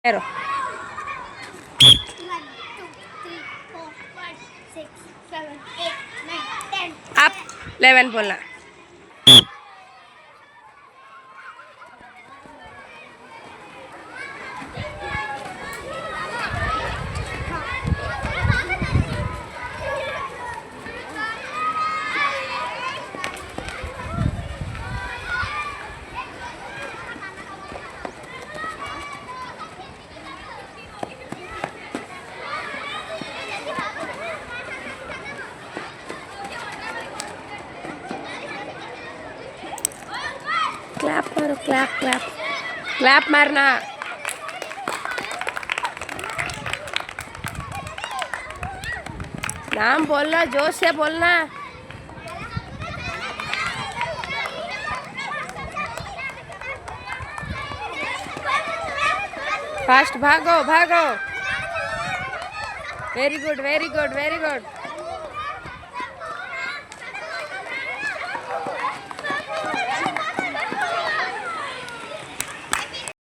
Pero. 1, 2, 3, 4, 5, 6, 7, 8, 9, 10. Up. 11 बोलना. Clap मारो, clap clap clap मारना. नाम बोलना, जोश से बोलना. फास्ट भागो भागो. Very good very good very good.